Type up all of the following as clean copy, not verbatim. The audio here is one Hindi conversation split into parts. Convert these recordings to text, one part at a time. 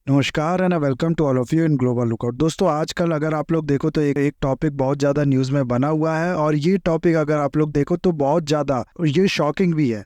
नमस्कार and welcome to all of you in Global Lookout. दोस्तों, आजकल अगर आप लोग देखो तो एक टॉपिक बहुत ज़्यादा न्यूज़ में बना हुआ है और ये टॉपिक अगर आप लोग देखो तो बहुत ज़्यादा और ये शॉकिंग भी है।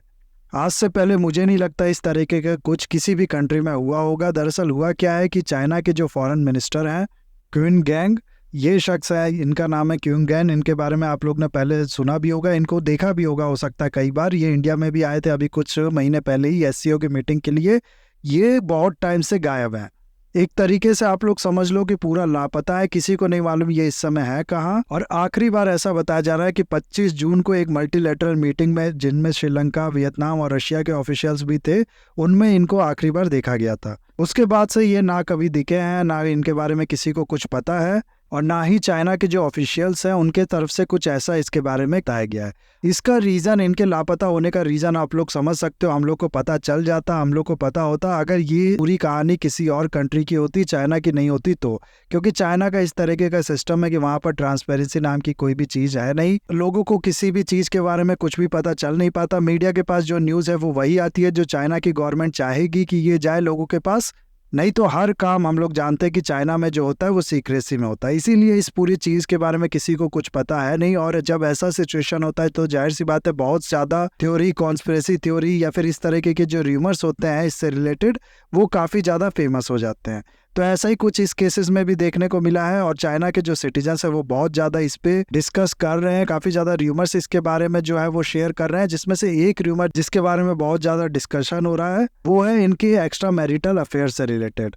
आज से पहले मुझे नहीं लगता इस तरीके का कुछ किसी भी कंट्री में हुआ होगा। दरअसल हुआ क्या है कि चाइना के जो फॉरेन मिनिस्टर हैं, क्विन गैंग, ये शख्स है, इनका नाम है क्विन गैंग। इनके बारे में आप लोग ने पहले सुना भी होगा, इनको देखा भी होगा हो सकता है कई बार। ये इंडिया में भी आए थे अभी कुछ महीने पहले ही एससीओ की मीटिंग के लिए। ये बहुत टाइम से गायब है। एक तरीके से आप लोग समझ लो कि पूरा लापता है, किसी को नहीं मालूम ये इस समय है कहाँ। और आखिरी बार ऐसा बताया जा रहा है कि 25 जून को एक मल्टीलैटरल मीटिंग में, जिनमें श्रीलंका, वियतनाम और रशिया के ऑफिशियल्स भी थे, उनमें इनको आखिरी बार देखा गया था। उसके बाद से ये ना कभी दिखे हैं, ना इनके बारे में किसी को कुछ पता है, और ना ही चाइना के जो ऑफिशियल्स हैं उनके तरफ से कुछ ऐसा इसके बारे में बताया गया है। इसका रीज़न, इनके लापता होने का रीज़न आप लोग समझ सकते हो। हम लोग को पता चल जाता, हम लोग को पता होता अगर ये पूरी कहानी किसी और कंट्री की होती, चाइना की नहीं होती तो। क्योंकि चाइना का इस तरीके का सिस्टम है कि वहाँ पर ट्रांसपेरेंसी नाम की कोई भी चीज़ है नहीं। लोगों को किसी भी चीज़ के बारे में कुछ भी पता चल नहीं पाता। मीडिया के पास जो न्यूज़ है वो वही आती है जो चाइना की गवर्नमेंट चाहेगी कि ये जाए लोगों के पास। नहीं तो हर काम हम लोग जानते हैं कि चाइना में जो होता है वो सीक्रेसी में होता है। इसीलिए इस पूरी चीज़ के बारे में किसी को कुछ पता है नहीं। और जब ऐसा सिचुएशन होता है तो जाहिर सी बात है बहुत ज़्यादा थ्योरी, कॉन्स्पिरेसी थ्योरी या फिर इस तरीके के जो र्यूमर्स होते हैं इससे रिलेटेड, वो काफ़ी ज़्यादा फेमस हो जाते हैं। तो ऐसा ही कुछ इस केसेस में भी देखने को मिला है। और चाइना के जो सिटीजन्स है वो बहुत ज़्यादा इस पे डिस्कस कर रहे हैं। काफ़ी ज़्यादा र्यूमर्स इसके बारे में जो है वो शेयर कर रहे हैं, जिसमें से एक र्यूमर जिसके बारे में बहुत ज़्यादा डिस्कशन हो रहा है वो है इनकी एक्स्ट्रा मैरिटल अफेयर से रिलेटेड।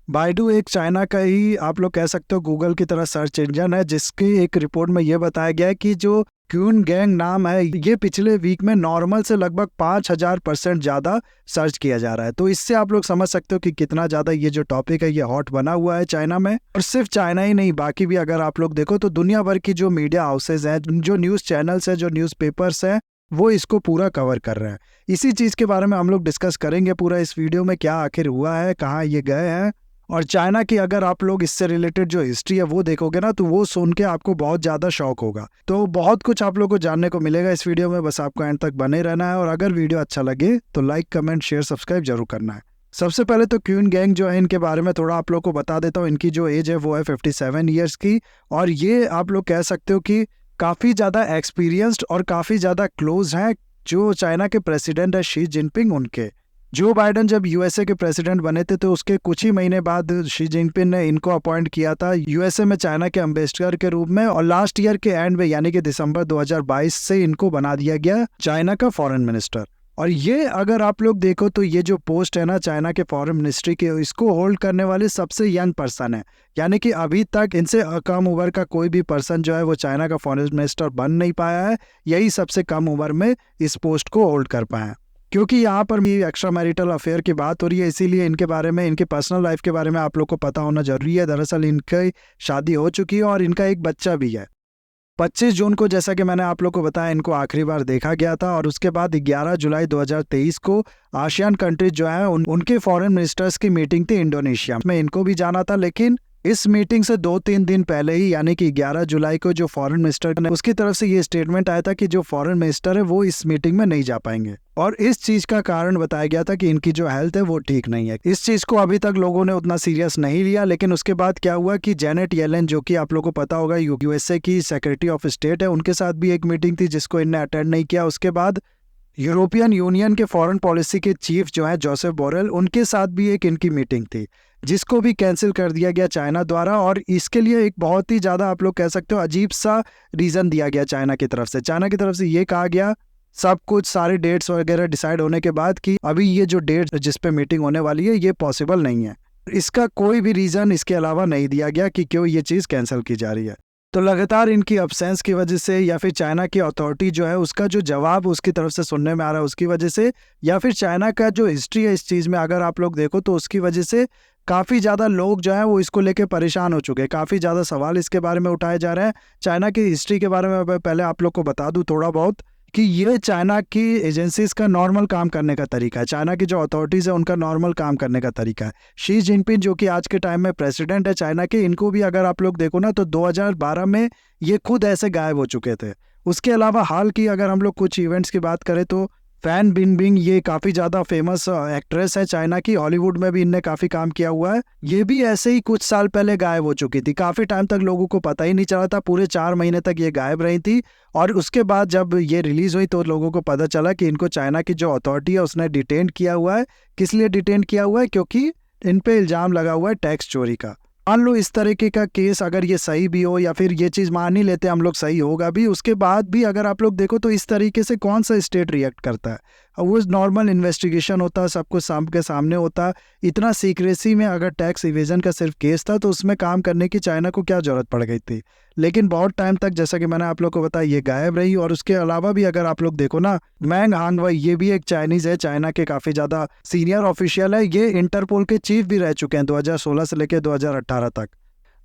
बाइडू एक चाइना का ही आप लोग कह सकते हो गूगल की तरह सर्च इंजन है, जिसकी एक रिपोर्ट में ये बताया गया है कि जो क्यून गैंग नाम है ये पिछले वीक में नॉर्मल से लगभग 5000% ज़्यादा सर्च किया जा रहा है। तो इससे आप लोग समझ सकते हो कि कितना ज़्यादा ये जो टॉपिक है ये हॉट बना हुआ है चाइना में। और सिर्फ चाइना ही नहीं, बाकी भी अगर आप लोग देखो तो दुनिया भर की जो मीडिया हाउसेज हैं, जो न्यूज़ चैनल्स हैं, जो न्यूज़पेपर्स हैं, वो इसको पूरा कवर कर रहे हैं। इसी चीज़ के बारे में हम लोग डिस्कस करेंगे पूरा इस वीडियो में, क्या आखिर हुआ है, कहाँ ये गए हैं। और चाइना की अगर आप लोग इससे रिलेटेड जो हिस्ट्री है वो देखोगे ना तो वो सुन के आपको बहुत ज़्यादा शौक होगा। तो बहुत कुछ आप लोग को जानने को मिलेगा इस वीडियो में, बस आपको एंड तक बने रहना है। और अगर वीडियो अच्छा लगे तो लाइक, कमेंट, शेयर, सब्सक्राइब जरूर करना है। सबसे पहले तो क्वीन गैंग जो है इनके बारे में थोड़ा आप लोग को बता देता हूँ। इनकी जो एज है वो है 57 ईयर्स की। और ये आप लोग कह सकते हो कि काफ़ी ज़्यादा एक्सपीरियंस्ड और काफ़ी ज़्यादा क्लोज हैं जो चाइना के प्रेसिडेंट है शी जिनपिंग उनके। जो बाइडन जब यूएसए के प्रेसिडेंट बने थे तो उसके कुछ ही महीने बाद शी जिनपिंग ने इनको अपॉइंट किया था यूएसए में चाइना के एम्बेसडर के रूप में। और लास्ट ईयर के एंड में यानी कि दिसंबर 2022 से इनको बना दिया गया चाइना का फॉरेन मिनिस्टर। और ये अगर आप लोग देखो तो ये जो पोस्ट है ना चाइना के फॉरेन मिनिस्ट्री के, इसको होल्ड करने वाले सबसे यंग पर्सन है। यानी कि अभी तक इनसे कम उम्र का कोई भी पर्सन जो है वो चाइना का फॉरेन मिनिस्टर बन नहीं पाया है। यही सबसे कम उम्र में इस पोस्ट को होल्ड कर पाए हैं। क्योंकि यहाँ पर भी एक्स्ट्रा मैरिटल अफेयर की बात हो रही है, इसीलिए इनके बारे में, इनके पर्सनल लाइफ के बारे में आप लोग को पता होना जरूरी है। दरअसल इनकी शादी हो चुकी है और इनका एक बच्चा भी है। 25 जून को, जैसा कि मैंने आप लोग को बताया, इनको आखिरी बार देखा गया था। और उसके बाद 11 जुलाई 2023 को आसियान कंट्रीज जो है उनके फॉरेन मिनिस्टर्स की मीटिंग थी इंडोनेशिया में। इनको भी जाना था, लेकिन इस मीटिंग से 2-3 दिन पहले ही यानी कि 11 जुलाई को जो फॉरेन मिनिस्टर ने, उसकी तरफ से ये स्टेटमेंट आया था कि जो फॉरेन मिनिस्टर है वो इस मीटिंग में नहीं जा पाएंगे। और इस चीज का कारण बताया गया था कि इनकी जो हेल्थ है वो ठीक नहीं है। इस चीज को अभी तक लोगों ने उतना सीरियस नहीं लिया। लेकिन उसके बाद क्या हुआ कि जेनेट येलेन, जो कि आप लोगों को पता होगा यूएसए की सेक्रेटरी ऑफ स्टेट है, उनके साथ भी एक मीटिंग थी जिसको इनने अटेंड नहीं किया। उसके बाद यूरोपियन यूनियन के फॉरेन पॉलिसी के चीफ जो है जोसेफ बोरेल, उनके साथ भी एक इनकी मीटिंग थी जिसको भी कैंसिल कर दिया गया चाइना द्वारा। और इसके लिए एक बहुत ही ज़्यादा आप लोग कह सकते हो अजीब सा रीज़न दिया गया चाइना की तरफ से। चाइना की तरफ से ये कहा गया, सब कुछ सारे डेट्स वगैरह डिसाइड होने के बाद, कि अभी ये जो डेट जिस पे मीटिंग होने वाली है ये पॉसिबल नहीं है। इसका कोई भी रीज़न इसके अलावा नहीं दिया गया कि क्यों ये चीज़ कैंसिल की जा रही है। तो लगातार इनकी अब्सेंस की वजह से, या फिर चाइना की अथॉरिटी जो है उसका जो जवाब उसकी तरफ से सुनने में आ रहा है उसकी वजह से, या फिर चाइना का जो हिस्ट्री है इस चीज़ में अगर आप लोग देखो तो उसकी वजह से काफ़ी ज़्यादा लोग जो है वो इसको लेके परेशान हो चुके हैं। काफ़ी ज़्यादा सवाल इसके बारे में उठाए जा रहे हैं। चाइना की हिस्ट्री के बारे में मैं पहले आप लोग को बता दूं थोड़ा बहुत, कि ये चाइना की एजेंसीज का नॉर्मल काम करने का तरीका है। चाइना की जो अथॉरिटीज़ है उनका नॉर्मल काम करने का तरीका है। शी जिनपिंग जो कि आज के टाइम में प्रेसिडेंट है चाइना के, इनको भी अगर आप लोग देखो ना तो 2012 में ये खुद ऐसे गायब हो चुके थे। उसके अलावा हाल की अगर हम लोग कुछ इवेंट्स की बात करें तो फैन बिनबिंग ये काफ़ी ज़्यादा फेमस एक्ट्रेस है चाइना की, हॉलीवुड में भी इनने काफ़ी काम किया हुआ है। ये भी ऐसे ही कुछ साल पहले गायब हो चुकी थी, काफ़ी टाइम तक लोगों को पता ही नहीं चला था, पूरे 4 महीने तक ये गायब रही थी। और उसके बाद जब ये रिलीज़ हुई तो लोगों को पता चला कि इनको चाइना की जो अथॉरिटी है उसने डिटेन किया हुआ है। किस लिए डिटेन किया हुआ है? क्योंकि इन पे इल्ज़ाम लगा हुआ है टैक्स चोरी का। मान लो इस तरीके का केस अगर ये सही भी हो, या फिर ये चीज़ मान ही लेते हैं हम लोग सही होगा भी, उसके बाद भी अगर आप लोग देखो तो इस तरीके से कौन सा स्टेट रिएक्ट करता है? वो नॉर्मल इन्वेस्टिगेशन होता, सब कुछ के सामने होता। इतना सीक्रेसी में अगर टैक्स इवेजन का सिर्फ केस था तो उसमें काम करने की चाइना को क्या जरूरत पड़ गई थी? लेकिन बहुत टाइम तक, जैसा कि मैंने आप लोग को बताया, ये गायब रही। और उसके अलावा भी अगर आप लोग देखो ना, मैंग हांगवाई, ये भी एक चाइनीज है, चाइना के काफ़ी ज़्यादा सीनियर ऑफिशियल है। ये इंटरपोल के चीफ भी रह चुके हैं 2016 से लेकर 2018 तक।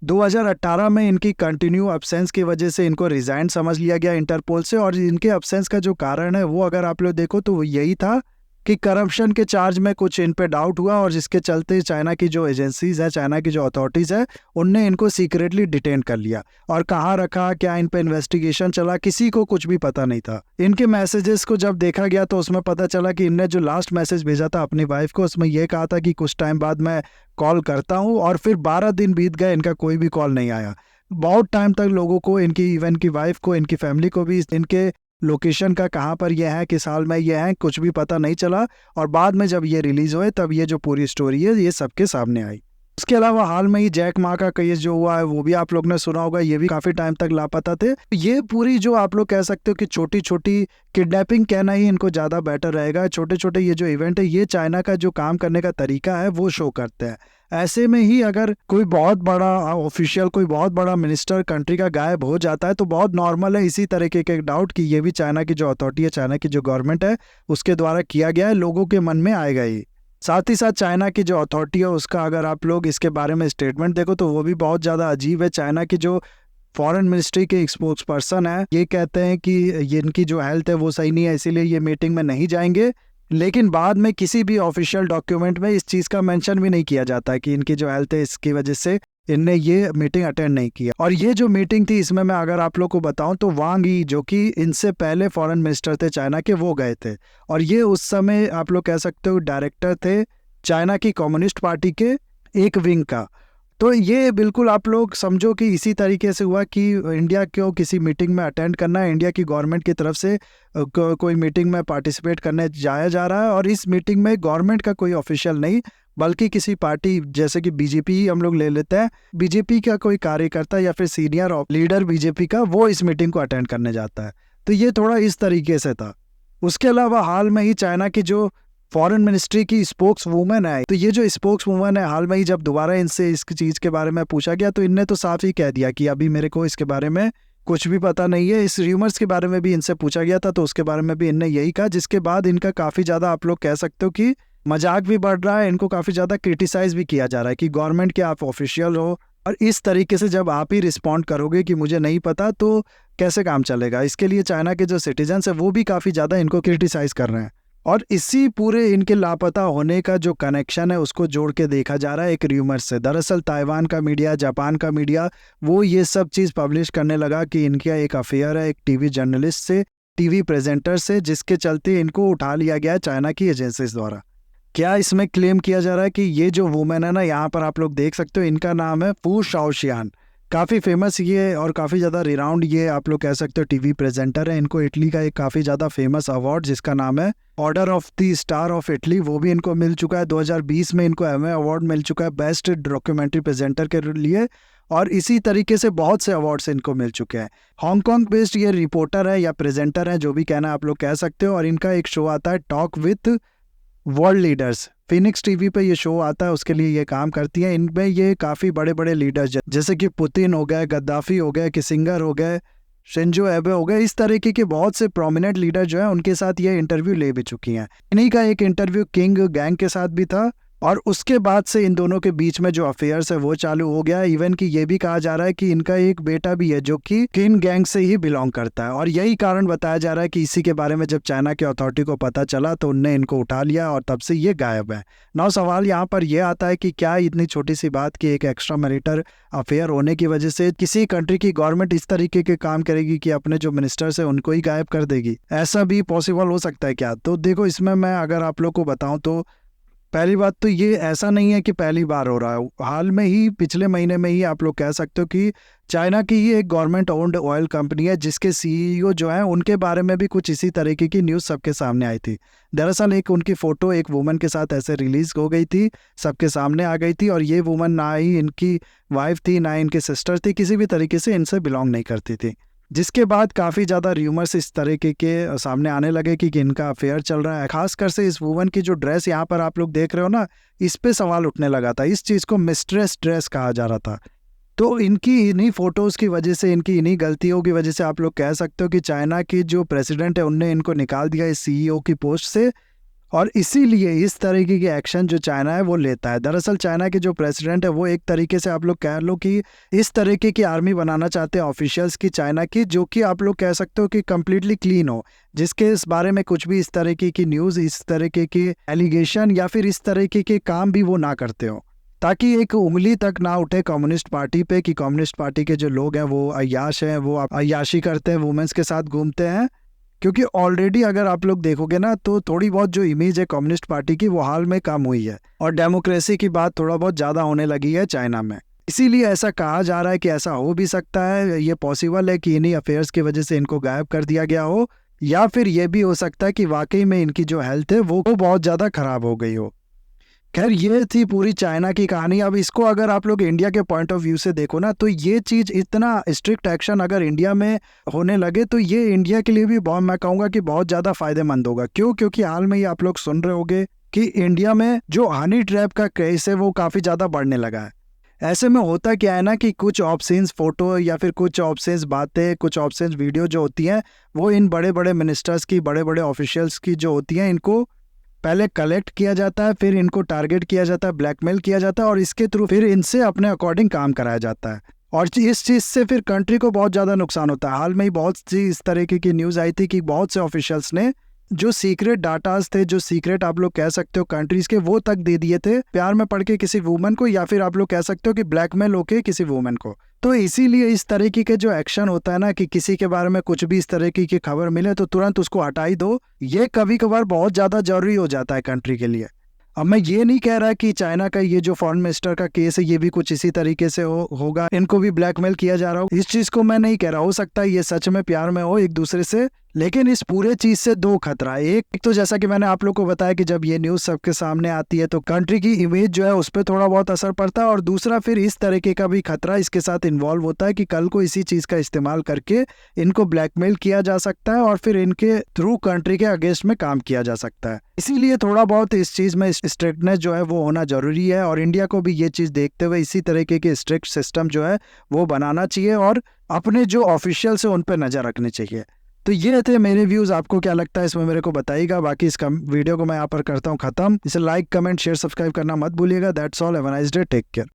2018 में इनकी कंटिन्यू अब्सेंस की वजह से इनको रिजाइन समझ लिया गया इंटरपोल से। और इनके अब्सेंस का जो कारण है वो अगर आप लोग देखो तो वो यही था कि करप्शन के चार्ज में कुछ इन पे डाउट हुआ, और जिसके चलते चाइना की जो एजेंसीज है, चाइना की जो अथॉरिटीज़ है, उनने इनको सीक्रेटली डिटेन कर लिया। और कहाँ रखा, क्या इन पे इन्वेस्टिगेशन चला, किसी को कुछ भी पता नहीं था। इनके मैसेजेस को जब देखा गया तो उसमें पता चला कि इनने जो लास्ट मैसेज भेजा था अपनी वाइफ को, उसमें यह कहा था कि कुछ टाइम बाद मैं कॉल करता हूँ, और फिर 12 दिन बीत गए, इनका कोई भी कॉल नहीं आया। बहुत टाइम तक लोगों को, इनकी इवन की वाइफ को, इनकी फैमिली को भी इनके लोकेशन का, कहाँ पर ये है, किस हाल में ये है, कुछ भी पता नहीं चला। और बाद में जब ये रिलीज हुए तब ये जो पूरी स्टोरी है ये सबके सामने आई। उसके अलावा हाल में ही जैक मा का केस जो हुआ है वो भी आप लोग ने सुना होगा, ये भी काफी टाइम तक लापता थे। ये पूरी जो आप लोग कह सकते हो कि छोटी छोटी किडनैपिंग कहना ही इनको ज्यादा बेटर रहेगा, छोटे छोटे ये जो इवेंट है ये चाइना का जो काम करने का तरीका है वो शो करते हैं। ऐसे में ही अगर कोई बहुत बड़ा ऑफिशियल, कोई बहुत बड़ा मिनिस्टर कंट्री का गायब हो जाता है तो बहुत नॉर्मल है इसी तरीके के डाउट कि ये भी चाइना की जो अथॉरिटी है, चाइना की जो गवर्नमेंट है उसके द्वारा किया गया है, लोगों के मन में आएगा ही। साथ ही साथ चाइना की जो अथॉरिटी है उसका अगर आप लोग इसके बारे में स्टेटमेंट देखो तो वो भी बहुत ज़्यादा अजीब है। चाइना की जो फॉरेन मिनिस्ट्री के स्पोक्स पर्सन है ये कहते हैं कि ये इनकी जो हेल्थ है वो सही नहीं है, इसीलिए ये मीटिंग में नहीं जाएंगे। लेकिन बाद में किसी भी ऑफिशियल डॉक्यूमेंट में इस चीज़ का मेंशन भी नहीं किया जाता है कि इनकी जो हेल्थ है इसकी वजह से इनने ये मीटिंग अटेंड नहीं किया। और ये जो मीटिंग थी इसमें मैं अगर आप लोग को बताऊं तो वांग यी, जो कि इनसे पहले फॉरेन मिनिस्टर थे चाइना के, वो गए थे। और ये उस समय आप लोग कह सकते हो डायरेक्टर थे चाइना की कम्युनिस्ट पार्टी के एक विंग का। तो ये बिल्कुल आप लोग समझो कि इसी तरीके से हुआ कि इंडिया को किसी मीटिंग में अटेंड करना है, इंडिया की गवर्नमेंट की तरफ से कोई मीटिंग में पार्टिसिपेट करने जाया जा रहा है। और इस मीटिंग में गवर्नमेंट का कोई ऑफिशियल नहीं बल्कि किसी पार्टी जैसे कि बीजेपी ही हम लोग ले लेते हैं, बीजेपी का कोई कार्यकर्ता या फिर सीनियर लीडर बीजेपी का, वो इस मीटिंग को अटेंड करने जाता है। तो ये थोड़ा इस तरीके से था। उसके अलावा हाल में ही चाइना की जो फॉरेन मिनिस्ट्री की स्पोक्स वूमन है, तो ये जो स्पोक्स वूमन है, हाल में ही जब दोबारा इनसे इस चीज़ के बारे में पूछा गया तो इनने तो साफ ही कह दिया कि अभी मेरे को इसके बारे में कुछ भी पता नहीं है। इस र्यूमर्स के बारे में भी इनसे पूछा गया था तो उसके बारे में भी इनने यही कहा, जिसके बाद इनका काफ़ी ज़्यादा आप लोग कह सकते हो कि मजाक भी बढ़ रहा है, इनको काफ़ी ज़्यादा क्रिटिसाइज भी किया जा रहा है कि गवर्नमेंट के आप ऑफिशियल हो और इस तरीके से जब आप ही रिस्पॉन्ड करोगे कि मुझे नहीं पता तो कैसे काम चलेगा। इसके लिए चाइना के जो सिटीजन्स है वो भी काफ़ी ज़्यादा इनको क्रिटिसाइज कर रहे हैं। और इसी पूरे इनके लापता होने का जो कनेक्शन है उसको जोड़ के देखा जा रहा है एक र्यूमर से। दरअसल ताइवान का मीडिया, जापान का मीडिया, वो ये सब चीज़ पब्लिश करने लगा कि इनका एक अफेयर है एक टीवी जर्नलिस्ट से, टीवी प्रेजेंटर से, जिसके चलते इनको उठा लिया गया है चाइना की एजेंसीज द्वारा। क्या इसमें क्लेम किया जा रहा है कि ये जो वुमेन है ना, यहाँ पर आप लोग देख सकते हो, इनका नाम है फू शाओशियान। काफ़ी फेमस ये और काफ़ी ज़्यादा रिनाउंड ये आप लोग कह सकते हो टीवी प्रेजेंटर है। इनको इटली का एक काफ़ी ज़्यादा फेमस अवार्ड जिसका नाम है order of the star of Italy, वो भी इनको मिल चुका है। 2020 में इनको एमए अवार्ड मिल चुका है बेस्ट डॉक्यूमेंट्री प्रेजेंटर के लिए। और इसी तरीके से बहुत से अवार्ड्स इनको मिल चुके हैं। हांगकांग बेस्ड ये रिपोर्टर है या प्रेजेंटर है, जो भी कहना आप लोग कह सकते हो। और इनका एक शो आता है talk with world leaders, Phoenix TV पे ये शो आता है, उसके लिए ये काम करती है। इनमें ये काफ़ी बड़े बड़े लीडर्स जैसे कि पुतिन हो गए, गद्दाफी हो गए, किसिंगर हो गए, शिंजो एबे हो गए, इस तरीके के बहुत से प्रोमिनेंट लीडर जो है उनके साथ ये इंटरव्यू ले भी चुकी हैं। इन्हीं का एक इंटरव्यू किंग गैंग के साथ भी था और उसके बाद से इन दोनों के बीच में जो अफेयर्स है वो चालू हो गया। इवन कि ये भी कहा जा रहा है कि इनका एक बेटा भी है जो कि किन गैंग से ही बिलोंग करता है, और यही कारण बताया जा रहा है कि इसी के बारे में जब चाइना की अथॉरिटी को पता चला तो उनने इनको उठा लिया और तब से ये गायब है। नाउ सवाल यहाँ पर यह आता है कि क्या इतनी छोटी सी बात की एक एक्स्ट्रा मैरिटल अफेयर होने की वजह से किसी कंट्री की गवर्नमेंट इस तरीके के काम करेगी कि अपने जो मिनिस्टर्स है उनको ही गायब कर देगी? ऐसा भी पॉसिबल हो सकता है क्या? तो देखो, इसमें मैं अगर आप लोग को बताऊं तो पहली बात तो ये ऐसा नहीं है कि पहली बार हो रहा है। हाल में ही पिछले महीने में ही आप लोग कह सकते हो कि चाइना की ही एक गवर्नमेंट ओन्ड ऑयल कंपनी है जिसके सीईओ जो है उनके बारे में भी कुछ इसी तरीके की न्यूज़ सबके सामने आई थी। दरअसल एक उनकी फ़ोटो एक वुमन के साथ ऐसे रिलीज़ हो गई थी, सबके सामने आ गई थी, और ये वुमन ना ही इनकी वाइफ थी ना इनकी सिस्टर थी, किसी भी तरीके से इनसे बिलोंग नहीं करती थी। जिसके बाद काफ़ी ज़्यादा र्यूमर्स इस तरीके के सामने आने लगे कि इनका अफेयर चल रहा है। खासकर से इस वुमन की जो ड्रेस यहाँ पर आप लोग देख रहे हो ना, इस पे सवाल उठने लगा था। इस चीज़ को मिस्ट्रेस ड्रेस कहा जा रहा था। तो इनकी इन्हीं फोटोज़ की वजह से, इनकी इन्हीं गलतियों की वजह से आप लोग कह सकते हो कि चाइना की जो प्रेसिडेंट है उनने इनको निकाल दिया इस सीईओ की पोस्ट से, और इसीलिए इस तरीके के एक्शन जो चाइना है वो लेता है। दरअसल चाइना के जो प्रेसिडेंट है वो एक तरीके से आप लोग कह लो कि इस तरीके की आर्मी बनाना चाहते हैं ऑफिशियल्स की चाइना की, जो कि आप लोग कह सकते हो कि कम्प्लीटली क्लीन हो, जिसके इस बारे में कुछ भी इस तरीके की न्यूज़, इस तरीके की एलिगेशन या फिर इस तरीके के काम भी वो ना करते हो, ताकि एक उंगली तक ना उठे कम्युनिस्ट पार्टी पे कि कम्युनिस्ट पार्टी के जो लोग हैं वो अय्याश हैं, वो अय्याशी करते हैं, वुमेन्स के साथ घूमते हैं। क्योंकि ऑलरेडी अगर आप लोग देखोगे ना तो थोड़ी बहुत जो इमेज है कम्युनिस्ट पार्टी की वो हाल में कम हुई है, और डेमोक्रेसी की बात थोड़ा बहुत ज़्यादा होने लगी है चाइना में। इसीलिए ऐसा कहा जा रहा है कि ऐसा हो भी सकता है, ये पॉसिबल है कि इन्हीं अफेयर्स की वजह से इनको गायब कर दिया गया हो, या फिर ये भी हो सकता है कि वाकई में इनकी जो हेल्थ है वो बहुत ज़्यादा खराब हो गई हो। खैर, ये थी पूरी चाइना की कहानी। अब इसको अगर आप लोग इंडिया के पॉइंट ऑफ व्यू से देखो ना, तो ये चीज़, इतना स्ट्रिक्ट एक्शन अगर इंडिया में होने लगे तो ये इंडिया के लिए भी बहुत, मैं कहूँगा कि बहुत ज़्यादा फायदेमंद होगा। क्यों? क्योंकि हाल में ही आप लोग सुन रहे होंगे कि इंडिया में जो हनी ट्रैप का केस है वो काफ़ी ज़्यादा बढ़ने लगा है। ऐसे में होता क्या है ना कि कुछ ऑब्सेंस फोटो या फिर कुछ ऑब्सेंस बातें, कुछ ऑब्सेंस वीडियो जो होती हैं वो इन बड़े बड़े मिनिस्टर्स की, बड़े बड़े ऑफिशियल्स की जो होती हैं, इनको पहले कलेक्ट किया जाता है, फिर इनको टारगेट किया जाता है, ब्लैकमेल किया जाता है, और इसके थ्रू फिर इनसे अपने अकॉर्डिंग काम कराया जाता है। और इस चीज़ से फिर कंट्री को बहुत ज़्यादा नुकसान होता है। हाल में ही बहुत सी इस तरीके की न्यूज़ आई थी कि बहुत से ऑफिशियल्स ने जो सीक्रेट डाटाज थे, जो सीक्रेट आप लोग कह सकते हो कंट्रीज के, वो तक दे दिए थे प्यार में पड़ के किसी वुमन को, या फिर आप लोग कह सकते हो कि ब्लैकमेल होके किसी वुमन को। तो इसीलिए इस तरीके के जो एक्शन होता है ना कि किसी के बारे में कुछ भी इस तरीके की खबर मिले तो तुरंत उसको हटा ही दो, ये कभी कभार बहुत ज़्यादा जरूरी हो जाता है कंट्री के लिए। अब मैं ये नहीं कह रहा कि चाइना का ये जो फॉरेन मिनिस्टर का केस है ये भी कुछ इसी तरीके से होगा, इनको भी ब्लैकमेल किया जा रहा हो, इस चीज़ को मैं नहीं कह रहा। हो सकता है ये सच में प्यार में हो एक दूसरे से, लेकिन इस पूरे चीज से दो खतरा है। एक तो जैसा कि मैंने आप लोग को बताया कि जब ये न्यूज़ सबके सामने आती है तो कंट्री की इमेज जो है उस पर थोड़ा बहुत असर पड़ता है, और दूसरा फिर इस तरीके का भी खतरा इसके साथ इन्वॉल्व होता है कि कल को इसी चीज़ का इस्तेमाल करके इनको ब्लैकमेल किया जा सकता है और फिर इनके थ्रू कंट्री के अगेंस्ट में काम किया जा सकता है। इसीलिए थोड़ा बहुत इस चीज़ में स्ट्रिक्टनेस जो है वो होना जरूरी है, और इंडिया को भी ये चीज़ देखते हुए इसी तरीके के स्ट्रिक्ट सिस्टम जो है वो बनाना चाहिए, और अपने जो ऑफिशियल्स है उन पर नज़र रखनी चाहिए। तो ये थे मेरे व्यूज़। आपको क्या लगता है इसमें मेरे को बताइएगा। बाकी इस वीडियो को मैं यहाँ पर करता हूँ ख़त्म। इसे लाइक, कमेंट, शेयर, सब्सक्राइब करना मत भूलिएगा। That's all. Have a nice day. Take care.